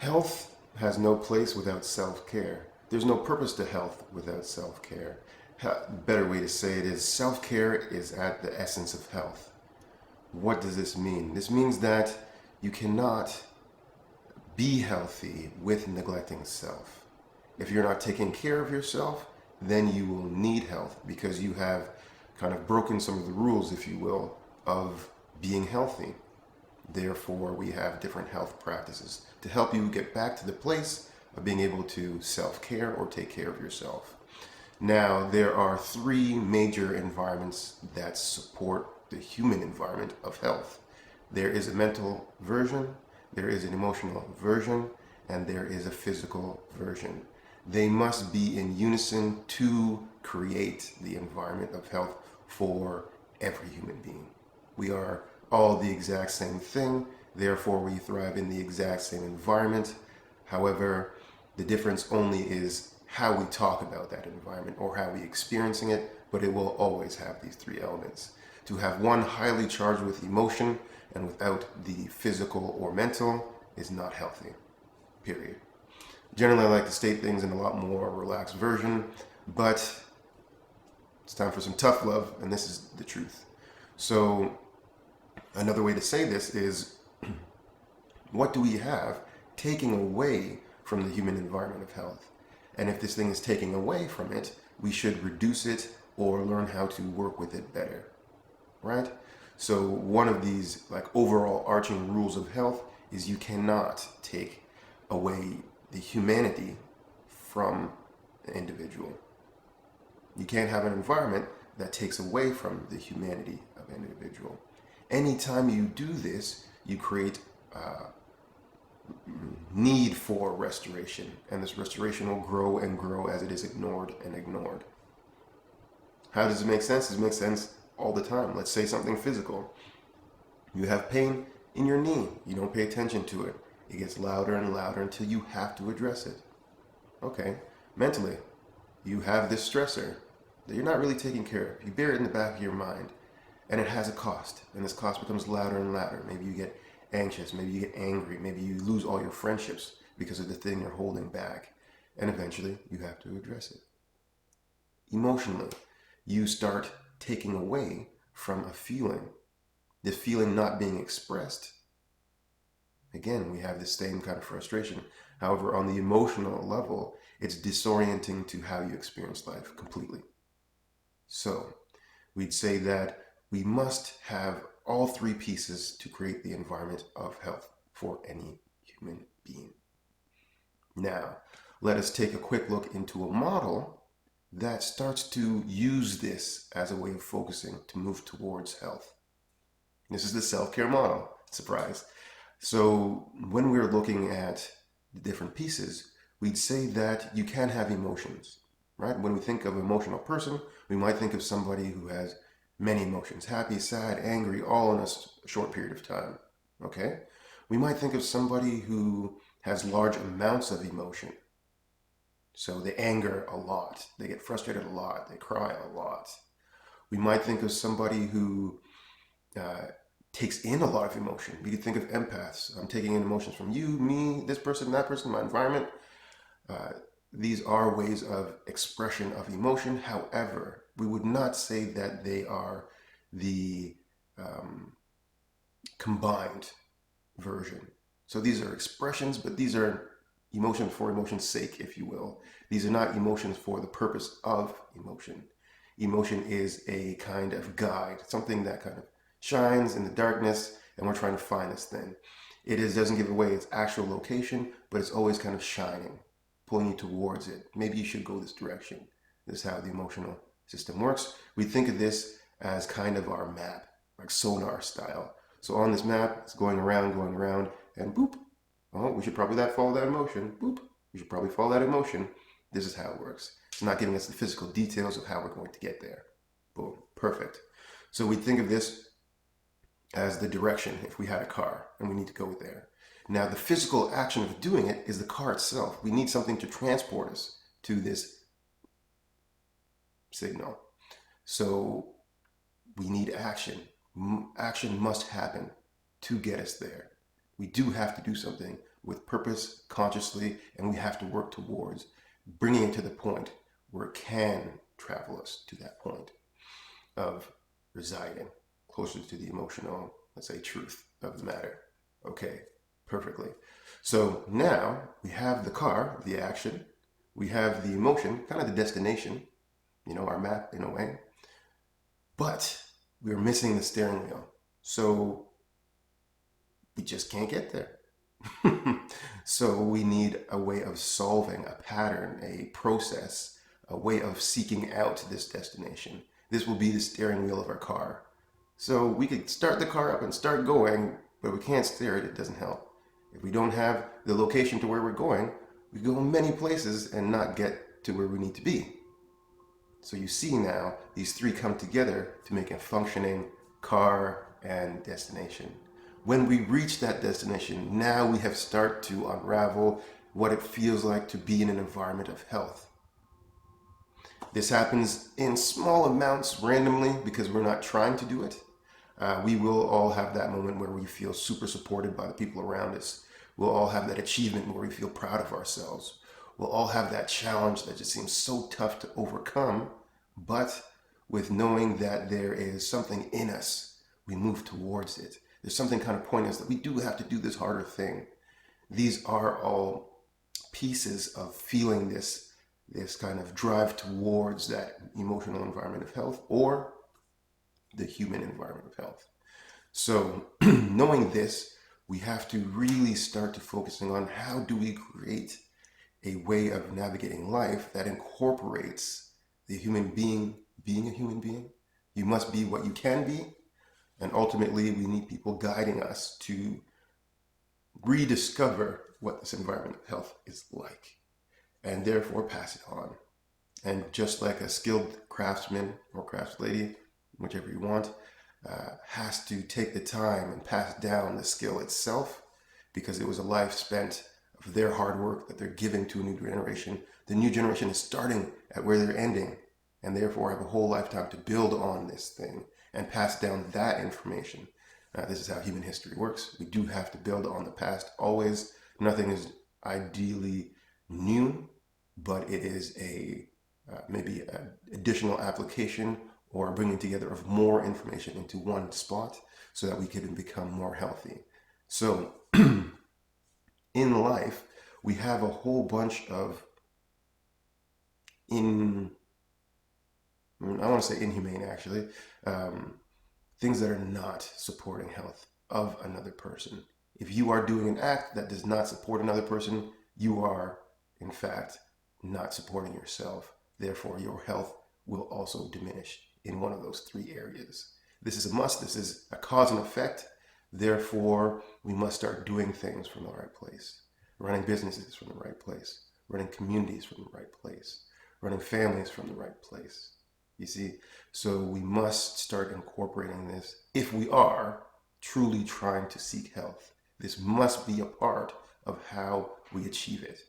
Health has no place without self-care. There's no purpose to health without self-care. Better way to say it is self-care is at the essence of health. What does this mean? This means that you cannot be healthy with neglecting self. If you're not taking care of yourself, then you will need health because you have kind of broken some of the rules, if you will, of being healthy. Therefore, we have different health practices to help you get back to the place of being able to self-care or take care of yourself. Now, there are three major environments that support the human environment of health. There is a mental version, there is an emotional version, and there is a physical version. They must be in unison to create the environment of health for every human being. We are all the exact same thing, therefore we thrive in the exact same environment. However, the difference only is how we talk about that environment or how we experiencing it, but it will always have these three elements. To have one highly charged with emotion and without the physical or mental is not healthy, period. Generally, I like to state things in a lot more relaxed version, but it's time for some tough love, and this is the truth. So another way to say this is, what do we have taking away from the human environment of health? And if this thing is taking away from it, we should reduce it or learn how to work with it better, right? So one of these like overall arching rules of health is you cannot take away the humanity from the individual. You can't have an environment that takes away from the humanity of an individual. Anytime you do this, you create need for restoration, and this restoration will grow and grow as it is ignored and ignored. How does it make sense? It makes sense all the time. Let's say something physical. You have pain in your knee. You don't pay attention to it. It gets louder and louder until you have to address it. Okay, mentally, you have this stressor that you're not really taking care of. You bear it in the back of your mind, and it has a cost, and this cost becomes louder and louder. Maybe you get anxious, maybe you get angry, maybe you lose all your friendships because of the thing you're holding back, and eventually you have to address it. Emotionally, you start taking away from a feeling, this feeling not being expressed. Again, we have the same kind of frustration. However, on the emotional level, it's disorienting to how you experience life completely. So, we'd say that we must have all three pieces to create the environment of health for any human being. Now, let us take a quick look into a model that starts to use this as a way of focusing to move towards health. This is the self-care model. Surprise. So when we're looking at the different pieces, we'd say that you can have emotions, right? When we think of an emotional person, we might think of somebody who has many emotions, happy, sad, angry, all in a short period of time, okay? We might think of somebody who has large amounts of emotion. So they anger a lot, they get frustrated a lot, they cry a lot. We might think of somebody who takes in a lot of emotion. We could think of empaths. I'm taking in emotions from you, me, this person, that person, my environment. These are ways of expression of emotion. However, we would not say that they are the combined version. So these are expressions, but these are emotions for emotion's sake, if you will. These are not emotions for the purpose of emotion. Emotion is a kind of guide, something that kind of shines in the darkness, and we're trying to find this thing. It doesn't give away its actual location, but it's always kind of shining, pulling you towards it. Maybe you should go this direction. This is how the emotional system works. We think of this as kind of our map, like sonar style. So on this map, it's going around, and boop. Oh, we should probably follow that emotion. Boop. We should probably follow that emotion. This is how it works. It's not giving us the physical details of how we're going to get there. Boom. Perfect. So we think of this as the direction if we had a car and we need to go there. Now the physical action of doing it is the car itself. We need something to transport us to this signal. So we need action. Action must happen to get us there. We do have to do something with purpose, consciously, and we have to work towards bringing it to the point where it can travel us to that point of residing closer to the emotional, let's say, truth of the matter. Okay, perfectly. So now we have the car, the action, we have the emotion, kind of the destination, our map in a way, but we're missing the steering wheel. So we just can't get there. So we need a way of solving a pattern, a process, a way of seeking out this destination. This will be the steering wheel of our car. So we could start the car up and start going, but we can't steer it, it doesn't help. If we don't have the location to where we're going, we go many places and not get to where we need to be. So you see now, these three come together to make a functioning car and destination. When we reach that destination, now we have started to unravel what it feels like to be in an environment of health. This happens in small amounts randomly because we're not trying to do it. We will all have that moment where we feel super supported by the people around us. We'll all have that achievement where we feel proud of ourselves. We'll all have that challenge that just seems so tough to overcome, but with knowing that there is something in us, we move towards it. There's something kind of pointing us that we do have to do this harder thing. These are all pieces of feeling this kind of drive towards that emotional environment of health or the human environment of health. So knowing this, we have to really start to focusing on how do we create a way of navigating life that incorporates the human being being a human being. You must be what you can be. And ultimately, we need people guiding us to rediscover what this environment of health is like and therefore pass it on. And just like a skilled craftsman or crafts-lady, whichever you want, has to take the time and pass down the skill itself because it was a life spent of their hard work that they're giving to a new generation. The new generation is starting at where they're ending and therefore have a whole lifetime to build on this thing and pass down that information. This is how human history works. We do have to build on the past always. Nothing is ideally new, but it is maybe an additional application or bringing together of more information into one spot so that we can become more healthy. So in life, we have a whole bunch of I want to say inhumane actually, things that are not supporting health of another person. If you are doing an act that does not support another person, you are, in fact, not supporting yourself. Therefore, your health will also diminish in one of those three areas. This is a must. This is a cause and effect. Therefore, we must start doing things from the right place, running businesses from the right place, running communities from the right place, running families from the right place. You see, so we must start incorporating this if we are truly trying to seek health. This must be a part of how we achieve it.